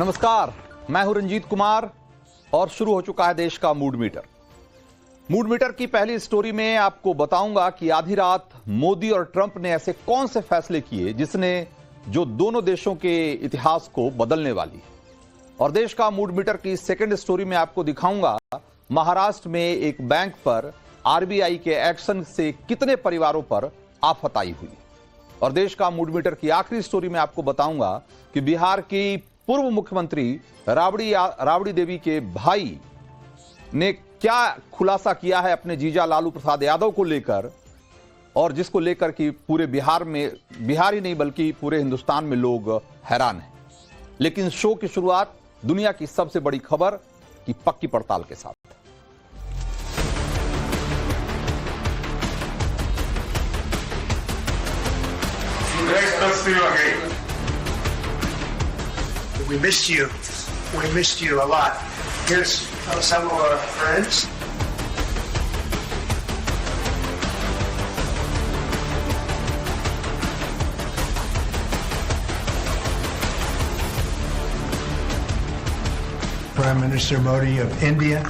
नमस्कार, मैं हूं रंजीत कुमार और शुरू हो चुका है देश का मूड मीटर। मूड मीटर की पहली स्टोरी में आपको बताऊंगा कि आधी रात मोदी और ट्रंप ने ऐसे कौन से फैसले किए जिसने जो दोनों देशों के इतिहास को बदलने वाली है। और देश का मूड मीटर की सेकंड स्टोरी में आपको दिखाऊंगा महाराष्ट्र में एक बैंक पर आरबीआई के एक्शन से कितने परिवारों पर आफत आई हुई। और देश का मूड मीटर की आखिरी स्टोरी में आपको बताऊंगा कि बिहार की पूर्व मुख्यमंत्री राबड़ी देवी के भाई ने क्या खुलासा किया है अपने जीजा लालू प्रसाद यादव को लेकर, और जिसको लेकर कि पूरे बिहार ही नहीं बल्कि पूरे हिंदुस्तान में लोग हैरान हैं। लेकिन शो की शुरुआत दुनिया की सबसे बड़ी खबर की पक्की पड़ताल के साथ। We missed you. We missed you a lot. Here's some of our friends. Prime Minister Modi of India.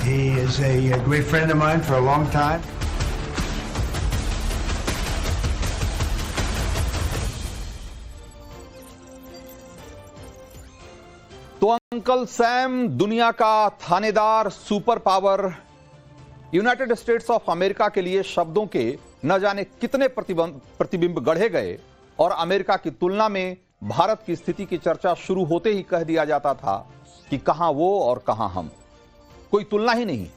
He is a great friend of mine for a long time. तो अंकल सैम, दुनिया का थानेदार, super power, United states of America के लिए शब्दों के न जाने कितने प्रतिबिंब गढ़े गए और अमेरिका की तुलना में भारत की स्थिति की चर्चा शुरू होते ही कह दिया जाता था कि कहां वो और कहां हम, कोई तुलना ही नहीं।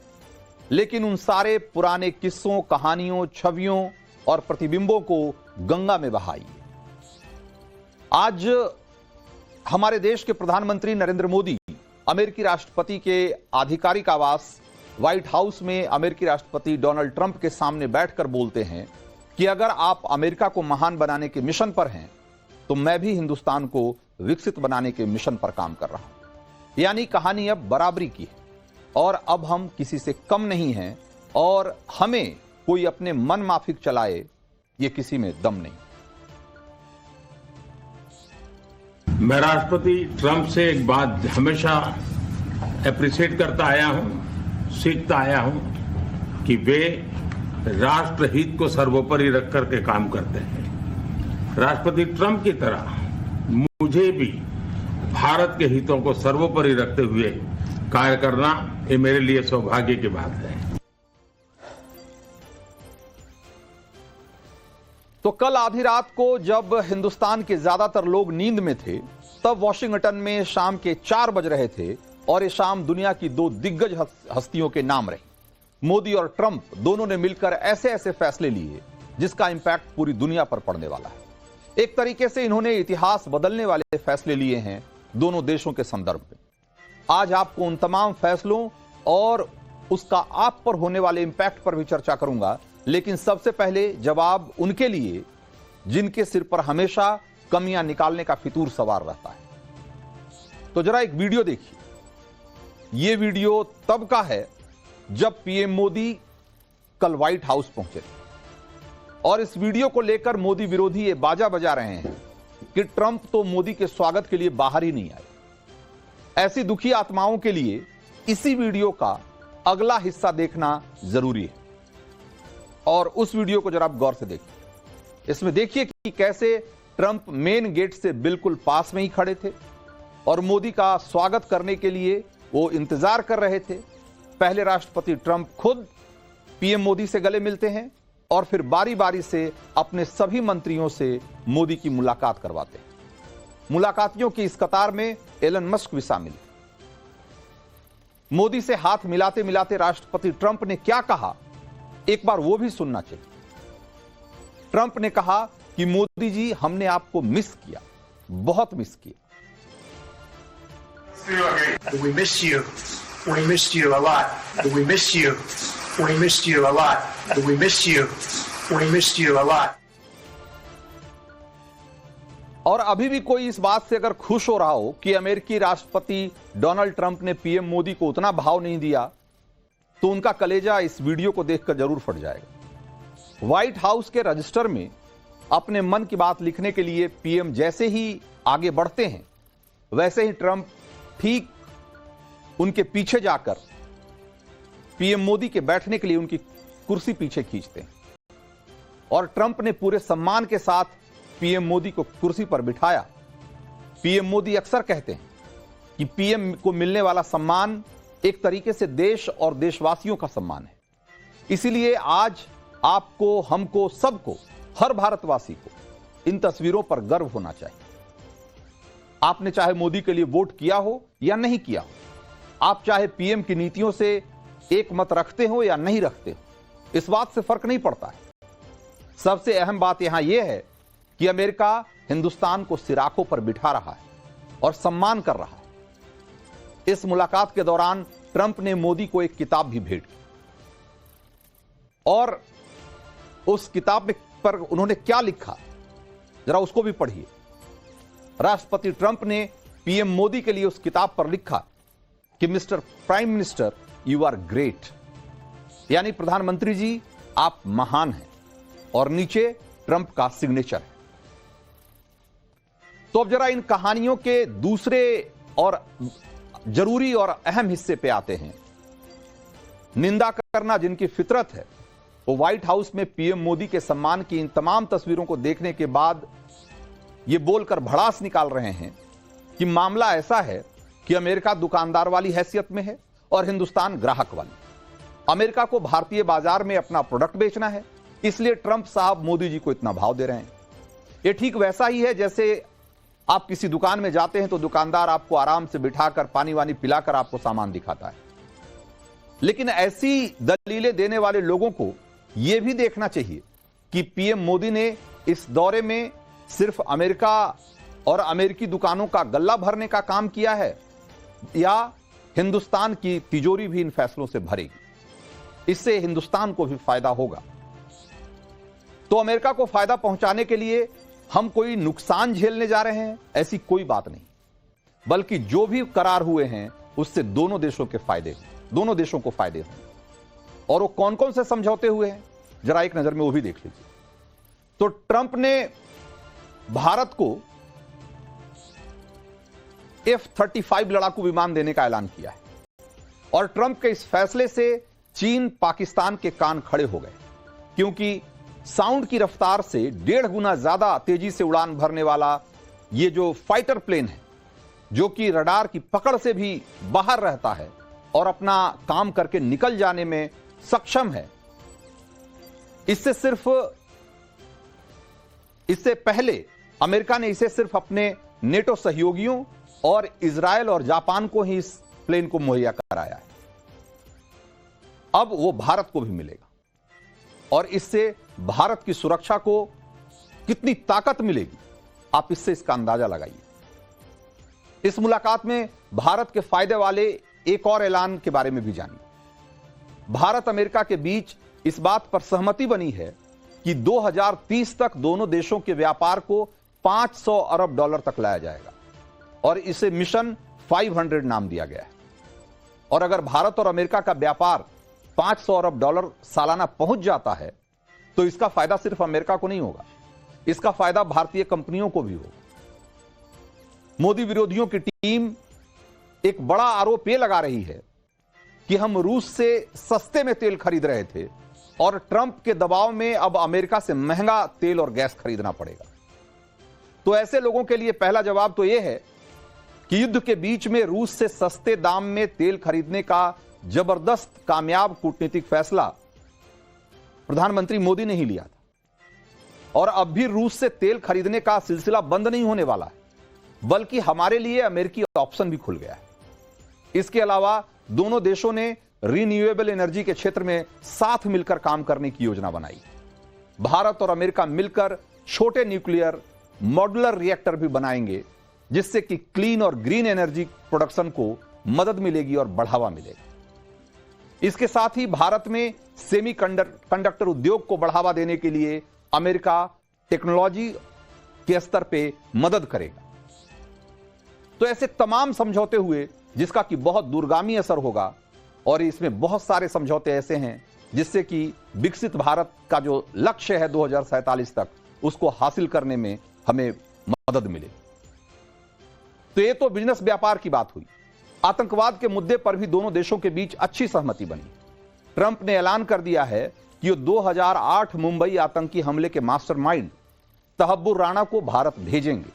लेकिन उन सारे पुराने किस्सों, कहानियों, छवियों और प्रतिबिंबों को गंगा में बहाइए। आज हमारे देश के प्रधानमंत्री नरेंद्र मोदी अमेरिकी राष्ट्रपति के आधिकारिक आवास व्हाइट हाउस में अमेरिकी राष्ट्रपति डोनाल्ड ट्रंप के सामने बैठकर बोलते हैं कि अगर आप अमेरिका को महान बनाने के मिशन पर हैं तो मैं भी हिंदुस्तान को विकसित बनाने के मिशन पर काम कर रहा हूं। यानी कहानी अब बराबरी की है और अब हम किसी से कम नहीं हैं और हमें कोई अपने मन माफिक चलाए ये किसी में दम नहीं। मैं राष्ट्रपति ट्रंप से एक बात हमेशा अप्रिशिएट करता आया हूं, सीखता आया हूं कि वे राष्ट्रहित को सर्वोपरि रख करके काम करते हैं। राष्ट्रपति ट्रंप की तरह मुझे भी भारत के हितों को सर्वोपरि रखते हुए कार्य करना ये मेरे लिए सौभाग्य की बात है। तो कल आधी रात को जब हिंदुस्तान के ज्यादातर लोग नींद में थे तब वॉशिंगटन में शाम के 4 बज रहे थे और ये शाम दुनिया की 2 दिग्गज हस्तियों के नाम रही। मोदी और ट्रंप दोनों ने मिलकर ऐसे ऐसे फैसले लिए जिसका इंपैक्ट पूरी दुनिया पर पड़ने वाला है। एक तरीके से इन्होंने इतिहास बदलने वाले फैसले लिए हैं दोनों देशों के संदर्भ में। आज आपको उन तमाम फैसलों और उसका आप पर होने वाले इंपैक्ट पर भी चर्चा करूंगा। लेकिन सबसे पहले जवाब उनके लिए जिनके सिर पर हमेशा कमियां निकालने का फितूर सवार रहता है। तो जरा एक वीडियो देखिए। यह वीडियो तब का है जब पीएम मोदी कल व्हाइट हाउस पहुंचे और इस वीडियो को लेकर मोदी विरोधी ये बाजा बजा रहे हैं कि ट्रंप तो मोदी के स्वागत के लिए बाहर ही नहीं आए। ऐसी दुखी आत्माओं के लिए इसी वीडियो का अगला हिस्सा देखना जरूरी है। और उस वीडियो को जरा आप गौर से देखिए। इसमें देखिए कि कैसे ट्रंप मेन गेट से बिल्कुल पास में ही खड़े थे और मोदी का स्वागत करने के लिए वो इंतजार कर रहे थे। पहले राष्ट्रपति ट्रंप खुद पीएम मोदी से गले मिलते हैं और फिर बारी बारी से अपने सभी मंत्रियों से मोदी की मुलाकात करवाते हैं। मुलाकातियों की इस कतार में एलन मस्क भी शामिल। मोदी से हाथ मिलाते मिलाते राष्ट्रपति ट्रंप ने क्या कहा, एक बार वो भी सुनना चाहिए। ट्रंप ने कहा कि मोदी जी, हमने आपको मिस किया, बहुत मिस किया। We missed you. We missed you a lot. We missed you. We missed you a lot. We missed you. We missed you a lot. और अभी भी कोई इस बात से अगर खुश हो रहा हो कि अमेरिकी राष्ट्रपति डोनाल्ड ट्रंप ने पीएम मोदी को उतना भाव नहीं दिया तो उनका कलेजा इस वीडियो को देखकर जरूर फट जाएगा। व्हाइट हाउस के रजिस्टर में अपने मन की बात लिखने के लिए पीएम जैसे ही आगे बढ़ते हैं वैसे ही ट्रंप ठीक उनके पीछे जाकर पीएम मोदी के बैठने के लिए उनकी कुर्सी पीछे खींचते हैं और ट्रंप ने पूरे सम्मान के साथ पीएम मोदी को कुर्सी पर बिठाया। पीएम मोदी अक्सर कहते हैं कि पीएम को मिलने वाला सम्मान एक तरीके से देश और देशवासियों का सम्मान है। इसीलिए आज आपको, हमको, सबको, हर भारतवासी को इन तस्वीरों पर गर्व होना चाहिए। आपने चाहे मोदी के लिए वोट किया हो या नहीं किया हो, आप चाहे पीएम की नीतियों से एक मत रखते हो या नहीं रखते हो, इस बात से फर्क नहीं पड़ता है। सबसे अहम बात यहां यह है कि अमेरिका हिंदुस्तान को सिराखों पर बिठा रहा है और सम्मान कर रहा है। इस मुलाकात के दौरान ट्रंप ने मोदी को एक किताब भी भेंट की और उस किताब पर उन्होंने क्या लिखा, जरा उसको भी पढ़िए। राष्ट्रपति ट्रंप ने पीएम मोदी के लिए उस किताब पर लिखा कि mister prime minister, you are great, यानी प्रधानमंत्री जी आप महान हैं, और नीचे ट्रंप का सिग्नेचर है। तो अब जरा इन कहानियों के दूसरे और जरूरी और अहम हिस्से पे आते हैं। निंदा करना जिनकी फितरत है, वो व्हाइट हाउस में पीएम मोदी के सम्मान की इन तमाम तस्वीरों को देखने के बाद ये बोलकर भड़ास निकाल रहे हैं कि मामला ऐसा है कि अमेरिका दुकानदार वाली हैसियत में है और हिंदुस्तान ग्राहक वाली। अमेरिका को भारतीय बाजार में अपना प्रोडक्ट बेचना है, इसलिए ट्रंप साहब मोदी जी को इतना भाव दे रहे हैं। ये ठीक वैसा ही है जैसे आप किसी दुकान में जाते हैं तो दुकानदार आपको आराम से बिठाकर पानी वानी पिलाकर आपको सामान दिखाता है। लेकिन ऐसी दलीलें देने वाले लोगों को यह भी देखना चाहिए कि पीएम मोदी ने इस दौरे में सिर्फ अमेरिका और अमेरिकी दुकानों का गल्ला भरने का काम किया है या हिंदुस्तान की तिजोरी भी इन फैसलों से भरेगी। इससे हिंदुस्तान को भी फायदा होगा। तो अमेरिका को फायदा पहुंचाने के लिए हम कोई नुकसान झेलने जा रहे हैं, ऐसी कोई बात नहीं, बल्कि जो भी करार हुए हैं उससे दोनों देशों के फायदे, दोनों देशों को फायदे हों। और वो कौन कौन से समझौते हुए हैं, जरा एक नजर में वो भी देख लीजिए। तो ट्रंप ने भारत को F-35 लड़ाकू विमान देने का ऐलान किया है और ट्रंप के इस फैसले से चीन, पाकिस्तान के कान खड़े हो गए, क्योंकि साउंड की रफ्तार से 1.5 गुना ज्यादा तेजी से उड़ान भरने वाला ये जो फाइटर प्लेन है, जो कि रडार की पकड़ से भी बाहर रहता है और अपना काम करके निकल जाने में सक्षम है, इससे पहले अमेरिका ने इसे सिर्फ अपने नेटो सहयोगियों और इजरायल और जापान को ही इस प्लेन को मुहैया कराया है। अब वो भारत को भी मिलेगा और इससे भारत की सुरक्षा को कितनी ताकत मिलेगी, आप इससे इसका अंदाजा लगाइए। इस मुलाकात में भारत के फायदे वाले एक और ऐलान के बारे में भी जानिए। भारत अमेरिका के बीच इस बात पर सहमति बनी है कि 2030 तक दोनों देशों के व्यापार को $500 अरब तक लाया जाएगा और इसे मिशन 500 नाम दिया गया है। और अगर भारत और अमेरिका का व्यापार $500 अरब सालाना पहुंच जाता है तो इसका फायदा सिर्फ अमेरिका को नहीं होगा, इसका फायदा भारतीय कंपनियों को भी होगा। मोदी विरोधियों की टीम एक बड़ा आरोप यह लगा रही है कि हम रूस से सस्ते में तेल खरीद रहे थे और ट्रंप के दबाव में अब अमेरिका से महंगा तेल और गैस खरीदना पड़ेगा। तो ऐसे लोगों के लिए पहला जवाब तो यह है कि युद्ध के बीच में रूस से सस्ते दाम में तेल खरीदने का जबरदस्त कामयाब कूटनीतिक फैसला प्रधानमंत्री मोदी ने ही लिया था और अब भी रूस से तेल खरीदने का सिलसिला बंद नहीं होने वाला है, बल्कि हमारे लिए अमेरिकी ऑप्शन भी खुल गया है। इसके अलावा दोनों देशों ने रिन्यूएबल एनर्जी के क्षेत्र में साथ मिलकर काम करने की योजना बनाई। भारत और अमेरिका मिलकर छोटे न्यूक्लियर मॉड्यूलर रिएक्टर भी बनाएंगे, जिससे कि क्लीन और ग्रीन एनर्जी प्रोडक्शन को मदद मिलेगी और बढ़ावा मिलेगा। इसके साथ ही भारत में सेमीकंडक्टर उद्योग को बढ़ावा देने के लिए अमेरिका टेक्नोलॉजी के स्तर पे मदद करेगा। तो ऐसे तमाम समझौते हुए जिसका कि बहुत दूरगामी असर होगा और इसमें बहुत सारे समझौते ऐसे हैं जिससे कि विकसित भारत का जो लक्ष्य है 2047 तक, उसको हासिल करने में हमें मदद मिलेगी। तो ये तो बिजनेस व्यापार की बात हुई। आतंकवाद के मुद्दे पर भी दोनों देशों के बीच अच्छी सहमति बनी। ट्रंप ने ऐलान कर दिया है कि वो 2008 मुंबई आतंकी हमले के मास्टरमाइंड तहब्बुर राणा को भारत भेजेंगे।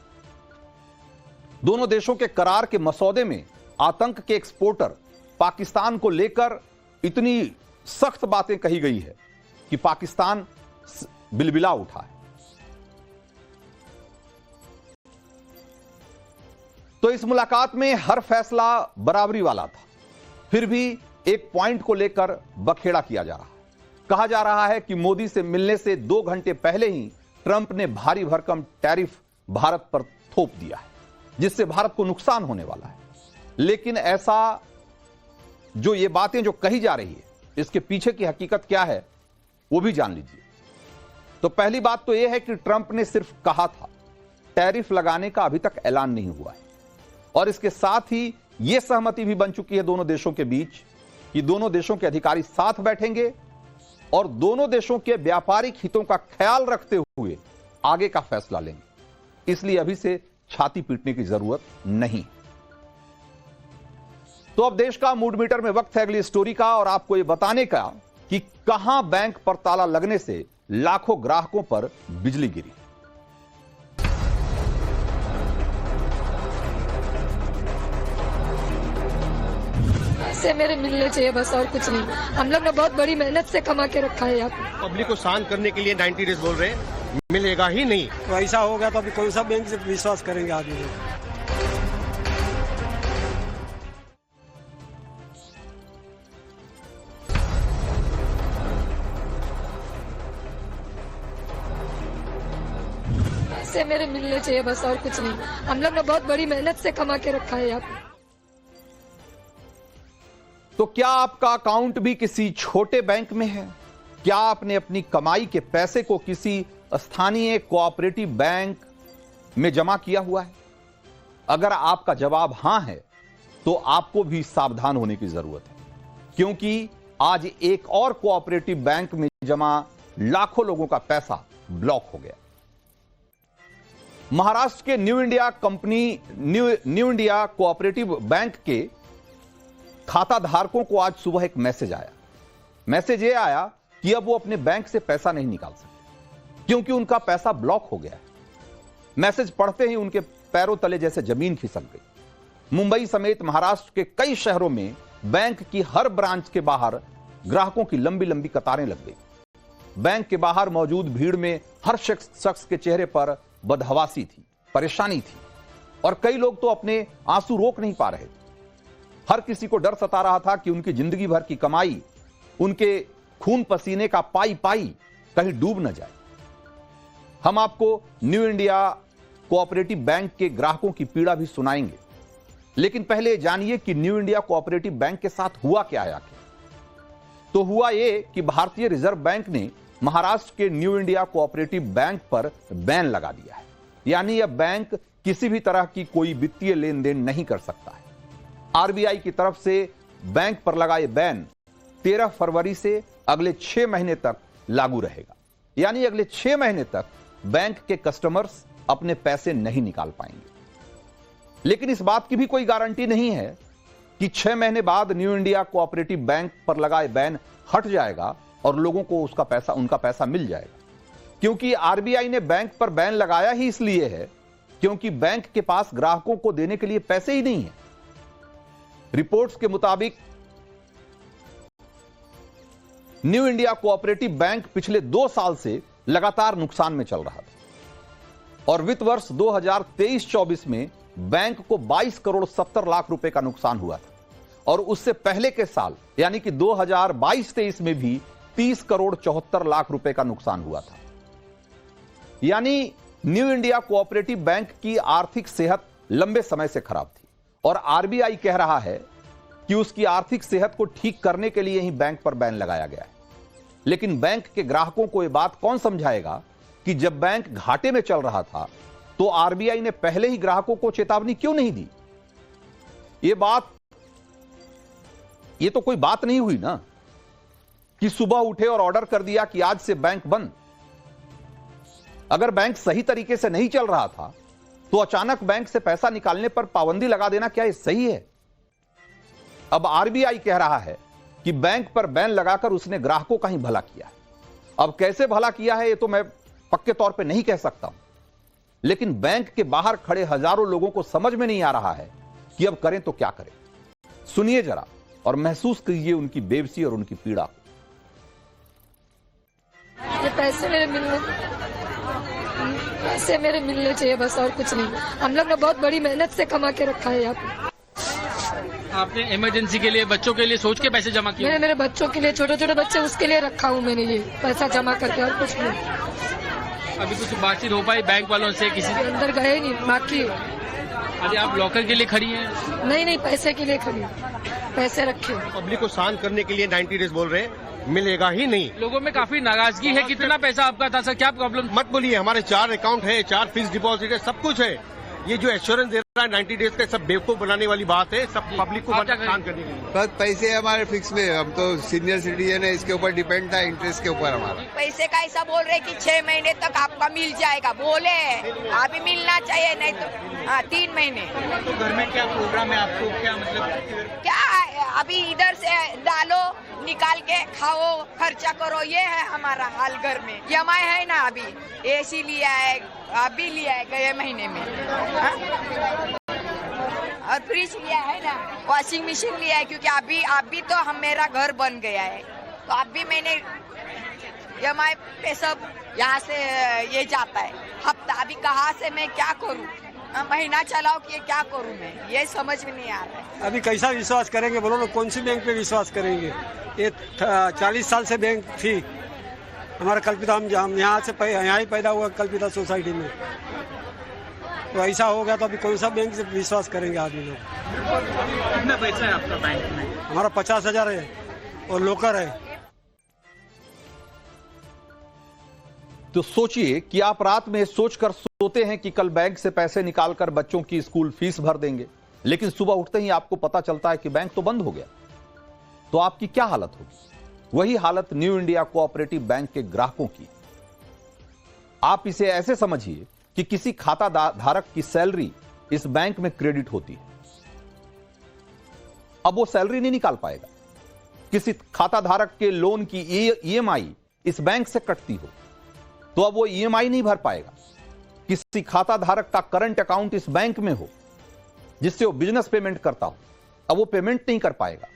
दोनों देशों के करार के मसौदे में आतंक के एक्सपोर्टर पाकिस्तान को लेकर इतनी सख्त बातें कही गई है कि पाकिस्तान बिलबिला उठा है। तो इस मुलाकात में हर फैसला बराबरी वाला था, फिर भी एक पॉइंट को लेकर बखेड़ा किया जा रहा है। कहा जा रहा है कि मोदी से मिलने से 2 घंटे पहले ही ट्रंप ने भारी भरकम टैरिफ भारत पर थोप दिया है, जिससे भारत को नुकसान होने वाला है। लेकिन ऐसा जो ये बातें जो कही जा रही है, इसके पीछे की हकीकत क्या है वो भी जान लीजिए। तो पहली बात तो यह है कि ट्रंप ने सिर्फ कहा था, टैरिफ लगाने का अभी तक ऐलान नहीं हुआ है। और इसके साथ ही यह सहमति भी बन चुकी है दोनों देशों के बीच कि दोनों देशों के अधिकारी साथ बैठेंगे और दोनों देशों के व्यापारिक हितों का ख्याल रखते हुए आगे का फैसला लेंगे। इसलिए अभी से छाती पीटने की जरूरत नहीं। तो अब देश का मूड मीटर में वक्त है अगली स्टोरी का, और आपको यह बताने का कि कहां बैंक पर ताला लगने से लाखों ग्राहकों पर बिजली गिरी। से मेरे मिलने चाहिए बस, और कुछ नहीं। हम लोग ने बहुत बड़ी मेहनत से कमा के रखा है यहाँ पे। पब्लिक को शांत करने के लिए 90 डेज बोल रहे हैं, मिलेगा ही नहीं। तो ऐसा हो गया तो अभी कौन सा बैंक से विश्वास करेंगे आदमी लोग। से मेरे मिलने चाहिए बस, और कुछ नहीं। हम लोग ने बहुत बड़ी मेहनत से कमा के रखा है यहाँ पे। तो क्या आपका अकाउंट भी किसी छोटे बैंक में है? क्या आपने अपनी कमाई के पैसे को किसी स्थानीय कोऑपरेटिव बैंक में जमा किया हुआ है? अगर आपका जवाब हां है तो आपको भी सावधान होने की जरूरत है, क्योंकि आज एक और कोऑपरेटिव बैंक में जमा लाखों लोगों का पैसा ब्लॉक हो गया। महाराष्ट्र के न्यू इंडिया कोऑपरेटिव बैंक के खाता धारकों को आज सुबह एक मैसेज आया। मैसेज ये आया कि अब वो अपने बैंक से पैसा नहीं निकाल सकते क्योंकि उनका पैसा ब्लॉक हो गया है। मैसेज पढ़ते ही उनके पैरों तले जैसे जमीन खिसक गई। मुंबई समेत महाराष्ट्र के कई शहरों में बैंक की हर ब्रांच के बाहर ग्राहकों की लंबी लंबी कतारें लग गई। बैंक के बाहर मौजूद भीड़ में हर शख्स के चेहरे पर बदहवासी थी, परेशानी थी, और कई लोग तो अपने आंसू रोक नहीं पा रहे थे। हर किसी को डर सता रहा था कि उनकी जिंदगी भर की कमाई, उनके खून पसीने का पाई पाई कहीं डूब न जाए। हम आपको न्यू इंडिया कोऑपरेटिव बैंक के ग्राहकों की पीड़ा भी सुनाएंगे, लेकिन पहले जानिए कि न्यू इंडिया कोऑपरेटिव बैंक के साथ हुआ क्या है आखिर। तो हुआ यह कि भारतीय रिजर्व बैंक ने महाराष्ट्र के न्यू इंडिया कोऑपरेटिव बैंक पर बैन लगा दिया है। यानी अब बैंक किसी भी तरह की कोई वित्तीय लेन देन नहीं कर सकता है। आरबीआई की तरफ से बैंक पर लगाए बैन 13 फरवरी से अगले 6 महीने तक लागू रहेगा। यानी अगले 6 महीने तक बैंक के कस्टमर्स अपने पैसे नहीं निकाल पाएंगे। लेकिन इस बात की भी कोई गारंटी नहीं है कि 6 महीने बाद न्यू इंडिया कोऑपरेटिव बैंक पर लगाए बैन हट जाएगा और लोगों को उनका पैसा मिल जाएगा। क्योंकि आरबीआई ने बैंक पर बैन लगाया ही इसलिए है क्योंकि बैंक के पास ग्राहकों को देने के लिए पैसे ही नहीं है। रिपोर्ट्स के मुताबिक न्यू इंडिया कोऑपरेटिव बैंक पिछले 2 साल से लगातार नुकसान में चल रहा था और वित्त वर्ष 2023-24 में बैंक को 22 करोड़ 70 लाख रुपए का नुकसान हुआ था, और उससे पहले के साल यानी कि 2022-23 में भी 30 करोड़ 74 लाख रुपए का नुकसान हुआ था। यानी न्यू इंडिया कोऑपरेटिव बैंक की आर्थिक सेहत लंबे समय से खराब थी और आरबीआई कह रहा है कि उसकी आर्थिक सेहत को ठीक करने के लिए ही बैंक पर बैन लगाया गया है। लेकिन बैंक के ग्राहकों को यह बात कौन समझाएगा कि जब बैंक घाटे में चल रहा था तो आरबीआई ने पहले ही ग्राहकों को चेतावनी क्यों नहीं दी? ये तो कोई बात नहीं हुई ना कि सुबह उठे और ऑर्डर कर दिया कि आज से बैंक बंद। अगर बैंक सही तरीके से नहीं चल रहा था तो अचानक बैंक से पैसा निकालने पर पाबंदी लगा देना क्या ये सही है? अब आरबीआई कह रहा है कि बैंक पर बैन लगाकर उसने ग्राहकों का ही भला किया है। अब कैसे भला किया है ये तो मैं पक्के तौर पे नहीं कह सकता हूं, लेकिन बैंक के बाहर खड़े हजारों लोगों को समझ में नहीं आ रहा है कि अब करें तो क्या करें। सुनिए जरा और महसूस कीजिए उनकी बेबसी और उनकी पीड़ा को। ये पैसे मेरे मिलने चाहिए बस, और कुछ नहीं। हम लोग ने बहुत बड़ी मेहनत से कमा के रखा है यहाँ पे। आपने इमरजेंसी के लिए, बच्चों के लिए सोच के पैसे जमा किए? मैंने मेरे बच्चों के लिए, छोटे छोटे बच्चे, उसके लिए रखा हूँ मैंने ये पैसा जमा करके, और कुछ नहीं। अभी कुछ बातचीत हो पाई बैंक वालों से? किसी अंदर गए नहीं, बाकी। अभी आप लॉकर के लिए खड़ी हैं? नहीं, पैसे के लिए खड़ी, पैसे रखे। पब्लिक को शांत करने के लिए 90 डेज बोल रहे हैं, मिलेगा ही नहीं। लोगों में काफी नाराजगी है। कितना पैसा आपका था सर, क्या प्रॉब्लम? मत बोलिए, हमारे 4 अकाउंट है, 4 फिक्स डिपॉजिट है, सब कुछ है। ये जो एश्योरेंस दे रहा है 90 डेज का, सब बेवकूफ बनाने वाली बात है, सब पब्लिक को शांत करने के लिए। बस पैसे हमारे फिक्स में, हम तो सीनियर सिटीजन है, इसके ऊपर डिपेंड था, इंटरेस्ट के ऊपर हमारा। पैसे का ऐसा बोल रहे कि 6 महीने तक आपका मिल जाएगा, बोले अभी मिलना चाहिए, नहीं तो 3 महीने। तो घर में क्या प्रोग्राम है आपको, क्या मतलब क्या अभी इधर से डालो, निकाल के खाओ, खर्चा करो, ये है हमारा हाल घर में। EMI है ना, अभी AC लिया है, अभी लिया है गए महीने में, और फ्रिज लिया है ना, वॉशिंग मशीन लिया है, क्योंकि अभी तो मेरा घर बन गया है, तो अभी मैंने EMI पे सब यहाँ से ये जाता है हफ्ता। अभी कहाँ से मैं क्या करूँ, महीना चलाओ कि क्या करूँ मैं, ये समझ में नहीं आ रहा है। अभी कैसा विश्वास करेंगे बोलो ना, कौन सी बैंक पे विश्वास करेंगे? ये 40 साल से बैंक थी हमारा कल्पिता, हम यहाँ ही पैदा हुआ कल्पिता सोसाइटी में, तो ऐसा हो गया तो अभी कौन सा बैंक से विश्वास करेंगे आदमी लोग? कितना पैसा है आपका बैंक में? हमारा 50,000 है और लोकर है। तो सोचिए कि आप रात में सोचकर सोते हैं कि कल बैंक से पैसे निकालकर बच्चों की स्कूल फीस भर देंगे, लेकिन सुबह उठते ही आपको पता चलता है कि बैंक तो बंद हो गया, तो आपकी क्या हालत होगी? वही हालत न्यू इंडिया कोऑपरेटिव बैंक के ग्राहकों की। आप इसे ऐसे समझिए कि किसी खाता धारक की सैलरी इस बैंक में क्रेडिट होती है, अब वो सैलरी नहीं निकाल पाएगा। किसी खाता धारक के लोन की EMI इस बैंक से कटती हो तो अब वो EMI नहीं भर पाएगा। किसी खाता धारक का करंट अकाउंट इस बैंक में हो जिससे वो बिजनेस पेमेंट करता हो, अब वो पेमेंट नहीं कर पाएगा।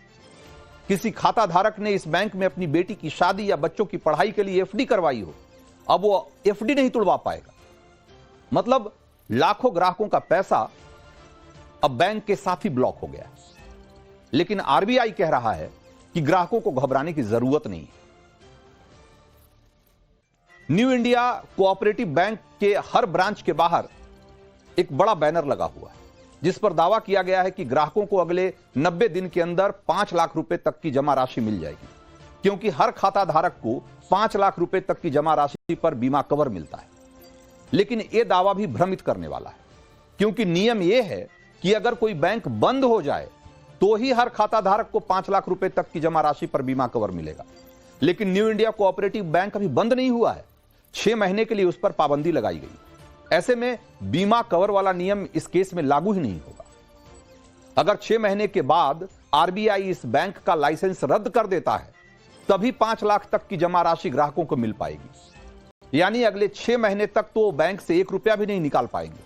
किसी खाता धारक ने इस बैंक में अपनी बेटी की शादी या बच्चों की पढ़ाई के लिए FD करवाई हो, अब वो FD नहीं तुड़वा पाएगा। मतलब लाखों ग्राहकों का पैसा अब बैंक के साथ ही ब्लॉक हो गया। लेकिन RBI कह रहा है कि ग्राहकों को घबराने की जरूरत नहीं है। न्यू इंडिया कोऑपरेटिव बैंक के हर ब्रांच के बाहर एक बड़ा बैनर लगा हुआ है जिस पर दावा किया गया है कि ग्राहकों को अगले 90 दिन के अंदर 5 लाख रुपए तक की जमा राशि मिल जाएगी, क्योंकि हर खाता धारक को 5 लाख रुपए तक की जमा राशि पर बीमा कवर मिलता है। लेकिन यह दावा भी भ्रमित करने वाला है, क्योंकि नियम यह है कि अगर कोई बैंक बंद हो जाए तो ही हर खाता धारक को 5 लाख रुपए तक की जमा राशि पर बीमा कवर मिलेगा। लेकिन न्यू इंडिया कोऑपरेटिव बैंक अभी बंद नहीं हुआ है, 6 महीने के लिए उस पर पाबंदी लगाई गई। ऐसे में बीमा कवर वाला नियम इस केस में लागू ही नहीं होगा। अगर 6 महीने के बाद RBI इस बैंक का लाइसेंस रद्द कर देता है तभी 5 लाख तक की जमा राशि ग्राहकों को मिल पाएगी, यानी अगले 6 महीने तक तो बैंक से 1 रुपया भी नहीं निकाल पाएंगे।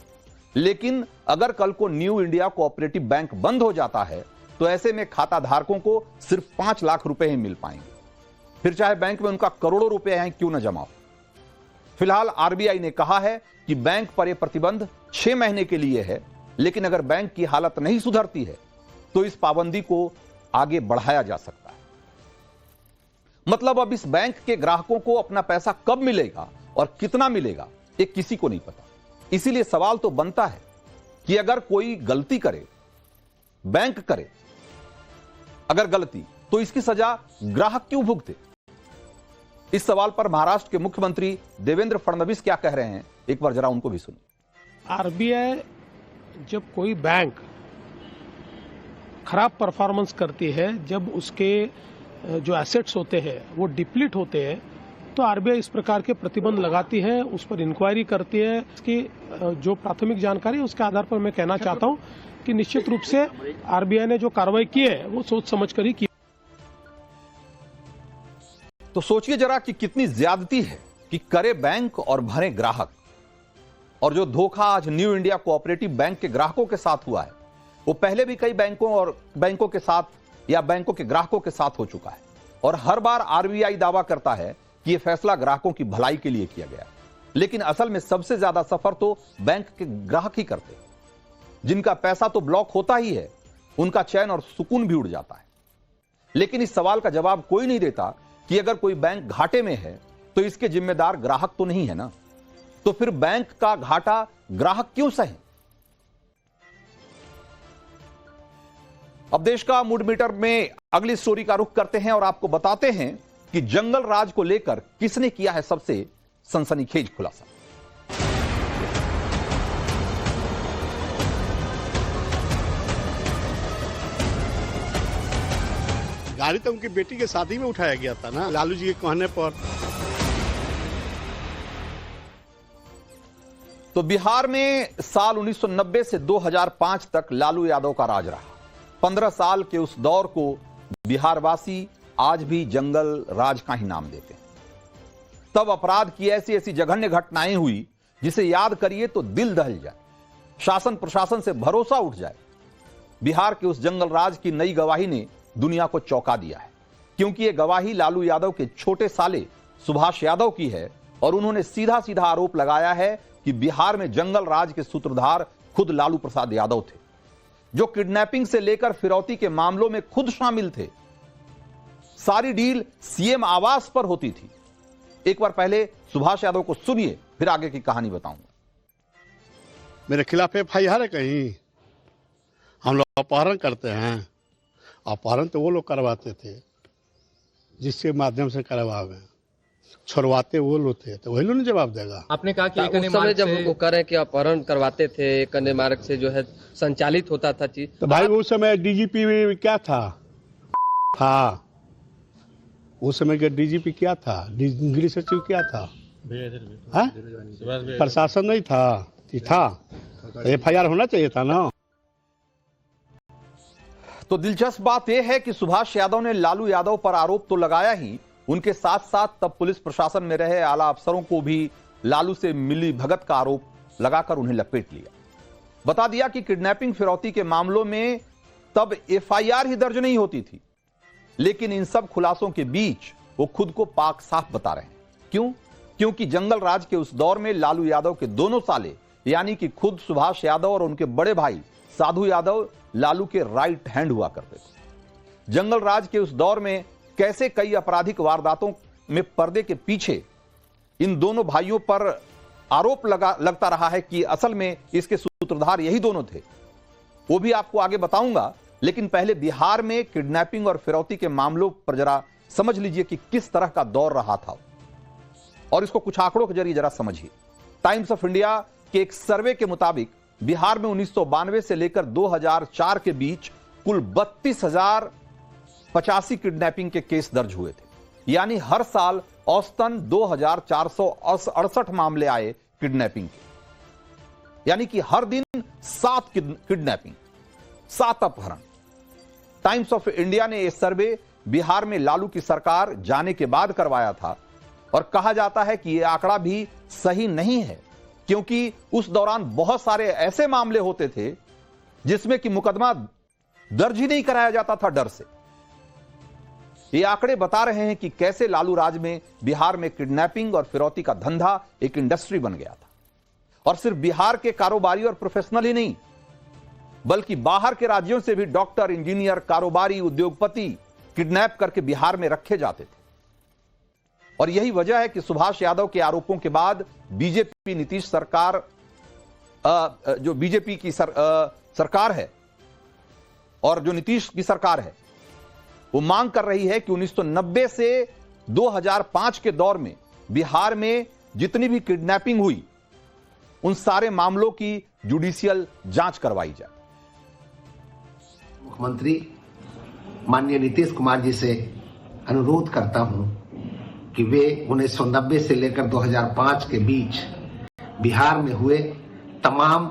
लेकिन अगर कल को न्यू इंडिया कोऑपरेटिव बैंक बंद हो जाता है तो ऐसे में खाता धारकों को सिर्फ 5 लाख रुपए ही मिल पाएंगे, फिर चाहे बैंक में उनका करोड़ों रुपए हैं क्यों न जमा हो। फिलहाल RBI ने कहा है कि बैंक पर यह प्रतिबंध 6 महीने के लिए है, लेकिन अगर बैंक की हालत नहीं सुधरती है तो इस पाबंदी को आगे बढ़ाया जा सकता है। मतलब अब इस बैंक के ग्राहकों को अपना पैसा कब मिलेगा और कितना मिलेगा ये किसी को नहीं पता। इसीलिए सवाल तो बनता है कि अगर कोई गलती करे, बैंक करे अगर गलती, तो इसकी सजा ग्राहक क्यों भुगते? इस सवाल पर महाराष्ट्र के मुख्यमंत्री देवेंद्र फडणवीस क्या कह रहे हैं, एक बार जरा उनको भी सुनिए। RBI जब कोई बैंक खराब परफॉर्मेंस करती है, जब उसके जो एसेट्स होते हैं वो डिप्लीट होते हैं, तो आरबीआई इस प्रकार के प्रतिबंध लगाती है, उस पर इंक्वायरी करती है। इसकी जो प्राथमिक जानकारी है उसके आधार पर मैं कहना चाहता हूं कि निश्चित रूप से आरबीआई ने जो कार्रवाई की है वो सोच समझ कर ही की। तो सोचिए जरा कि कितनी ज्यादती है कि करे बैंक और भरे ग्राहक। और जो धोखा आज न्यू इंडिया कोऑपरेटिव बैंक के ग्राहकों के साथ हुआ है वो पहले भी कई बैंकों के साथ या बैंकों के ग्राहकों के साथ हो चुका है। और हर बार आरबीआई दावा करता है कि यह फैसला ग्राहकों की भलाई के लिए किया गया है, लेकिन असल में सबसे ज्यादा सफर तो बैंक के ग्राहक ही करते हैं। जिनका पैसा तो ब्लॉक होता ही है, उनका चैन और सुकून भी उड़ जाता है। लेकिन इस सवाल का जवाब कोई नहीं देता कि अगर कोई बैंक घाटे में है तो इसके जिम्मेदार ग्राहक तो नहीं है ना। तो फिर बैंक का घाटा ग्राहक क्यों सहे? अब देश का मूड मीटर में अगली स्टोरी का रुख करते हैं और आपको बताते हैं कि जंगल राज को लेकर किसने किया है सबसे सनसनीखेज खुलासा। गाड़ी तो उनकी बेटी के शादी में उठाया गया था ना, लालू जी के कहने पर। तो बिहार में साल 1990 से 2005 तक लालू यादव का राज रहा। 15 साल के उस दौर को बिहारवासी आज भी जंगल राज का ही नाम देते हैं। तब अपराध की ऐसी ऐसी जघन्य घटनाएं हुई जिसे याद करिए तो दिल दहल जाए, शासन प्रशासन से भरोसा उठ जाए। बिहार के उस जंगल राज की नई गवाही ने दुनिया को चौंका दिया है, क्योंकि यह गवाही लालू यादव के छोटे साले सुभाष यादव की है। और उन्होंने सीधा सीधा आरोप लगाया है कि बिहार में जंगल राज के सूत्रधार खुद लालू प्रसाद यादव थे, जो किडनैपिंग से लेकर फिरौती के मामलों में खुद शामिल थे। सारी डील सीएम आवास पर होती थी। एक बार पहले सुभाष यादव को सुनिए, फिर आगे की कहानी बताऊंगा। मेरे खिलाफ एफआईआर है कहीं? हम लोग अपहरण करते हैं। अपहरण तो वो लोग करवाते थे जिसके माध्यम से करवावे, छुड़वाते वो लोग थे, तो वही लोग ने जवाब देगा। आपने कहा कि उस समय जब वो कह रहे हैं कि अपहरण करवाते थे, एक अन्य मार्ग से जो है संचालित होता था चीज, तो भाई उस समय डीजीपी में क्या था उस समय का डीजीपी क्या था, गृह सचिव क्या था, प्रशासन नहीं था, एफआईआर होना चाहिए था ना। तो दिलचस्प बात यह है कि सुभाष यादव ने लालू यादव पर आरोप तो लगाया ही, उनके साथ साथ तब पुलिस प्रशासन में रहे आला अफसरों को भी लालू से मिली भगत का आरोप लगाकर उन्हें लपेट लिया। बता दिया कि किडनैपिंग फिरौती के मामलों में तब एफआईआर ही दर्ज नहीं होती थी। लेकिन इन सब खुलासों के बीच वो खुद को पाक साफ बता रहे हैं। क्यों? क्योंकि जंगल राज के उस दौर में लालू यादव के दोनों साले यानी कि खुद सुभाष यादव और उनके बड़े भाई साधु यादव लालू के राइट हैंड हुआ करते थे। जंगल राज के उस दौर में कैसे कई आपराधिक वारदातों में पर्दे के पीछे इन दोनों भाइयों पर आरोप लगता रहा है कि असल में इसके सूत्रधार यही दोनों थे, वो भी आपको आगे बताऊंगा। लेकिन पहले बिहार में किडनैपिंग और फिरौती के मामलों पर जरा समझ लीजिए कि किस तरह का दौर रहा था, और इसको कुछ आंकड़ों के जरिए जरा समझिए। टाइम्स ऑफ इंडिया के एक सर्वे के मुताबिक बिहार में 1992 से लेकर 2004 के बीच कुल 32,085 किडनैपिंग के केस दर्ज हुए थे। यानी हर साल औसतन 2,468 मामले आए किडनैपिंग के, यानी कि हर दिन 7 किडनैपिंग, 7 अपहरण। टाइम्स ऑफ इंडिया ने यह सर्वे बिहार में लालू की सरकार जाने के बाद करवाया था, और कहा जाता है कि यह आंकड़ा भी सही नहीं है, क्योंकि उस दौरान बहुत सारे ऐसे मामले होते थे जिसमें कि मुकदमा दर्ज ही नहीं कराया जाता था डर से। ये आंकड़े बता रहे हैं कि कैसे लालू राज में बिहार में किडनैपिंग और फिरौती का धंधा एक इंडस्ट्री बन गया था। और सिर्फ बिहार के कारोबारी और प्रोफेशनल ही नहीं, बल्कि बाहर के राज्यों से भी डॉक्टर, इंजीनियर, कारोबारी, उद्योगपति किडनैप करके बिहार में रखे जाते थे। और यही वजह है कि सुभाष यादव के आरोपों के बाद बीजेपी नीतीश सरकार, जो बीजेपी की सरकार है और जो नीतीश की सरकार है, वो मांग कर रही है कि 1990 से 2005 के दौर में बिहार में जितनी भी किडनैपिंग हुई उन सारे मामलों की जुडिशियल जांच करवाई जाए। मुख्यमंत्री माननीय नीतीश कुमार जी से अनुरोध करता हूं कि वे 1990 से लेकर 2005 के बीच बिहार में हुए तमाम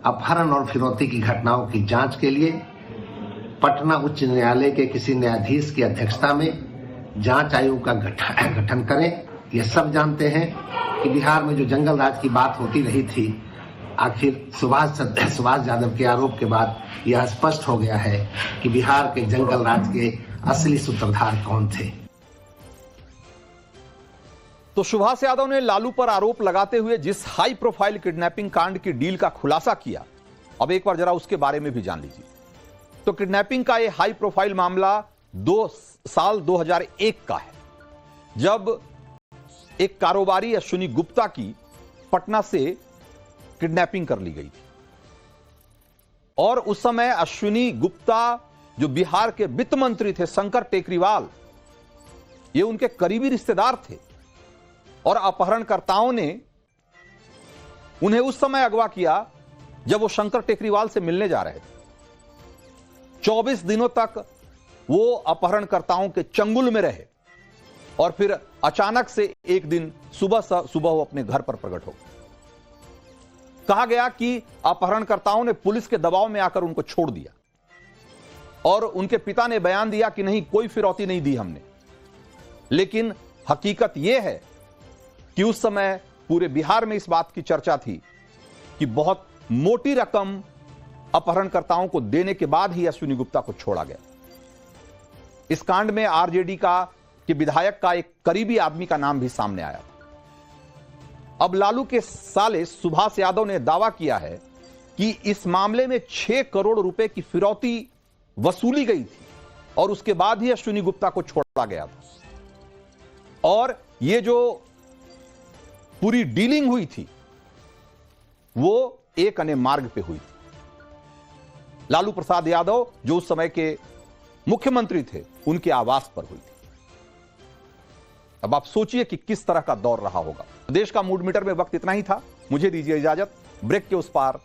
अपहरण और फिरौती की घटनाओं की जांच के लिए पटना उच्च न्यायालय के किसी न्यायाधीश की अध्यक्षता में जांच आयोग का गठन करें। ये सब जानते हैं कि बिहार में जो जंगल राज की बात होती रही थी, आखिर सुभाष यादव के आरोप के बाद यह स्पष्ट हो गया है कि बिहार के जंगल राज के असली सूत्रधार कौन थे। तो सुभाष यादव ने लालू पर आरोप लगाते हुए जिस हाई प्रोफाइल किडनैपिंग कांड की डील का खुलासा किया, अब एक बार जरा उसके बारे में भी जान लीजिए। तो किडनैपिंग का यह हाई प्रोफाइल मामला साल 2001 का है, जब एक कारोबारी अश्विनी गुप्ता की पटना से किडनैपिंग कर ली गई थी। और उस समय अश्विनी गुप्ता जो बिहार के वित्त मंत्री थे, शंकर टेकरीवाल, ये उनके करीबी रिश्तेदार थे और अपहरणकर्ताओं ने उन्हें उस समय अगवा किया जब वो शंकर टेकरीवाल से मिलने जा रहे थे। 24 दिनों तक वो अपहरणकर्ताओं के चंगुल में रहे और फिर अचानक से एक दिन सुबह वो अपने घर पर प्रकट हो गए। कहा गया कि अपहरणकर्ताओं ने पुलिस के दबाव में आकर उनको छोड़ दिया और उनके पिता ने बयान दिया कि नहीं, कोई फिरौती नहीं दी हमने। लेकिन हकीकत यह है कि उस समय पूरे बिहार में इस बात की चर्चा थी कि बहुत मोटी रकम अपहरणकर्ताओं को देने के बाद ही अश्विनी गुप्ता को छोड़ा गया। इस कांड में आरजेडी के विधायक का एक करीबी आदमी का नाम भी सामने आया था। अब लालू के साले सुभाष यादव ने दावा किया है कि इस मामले में 6 करोड़ रुपए की फिरौती वसूली गई थी और उसके बाद ही अश्विनी गुप्ता को छोड़ा गया था। और यह जो पूरी डीलिंग हुई थी वो एक अन्य मार्ग पे हुई थी। लालू प्रसाद यादव जो उस समय के मुख्यमंत्री थे, उनके आवास पर हुई थी। अब आप सोचिए कि किस तरह का दौर रहा होगा। देश का मूड मीटर में वक्त इतना ही था। मुझे दीजिए इजाजत। ब्रेक के उस पार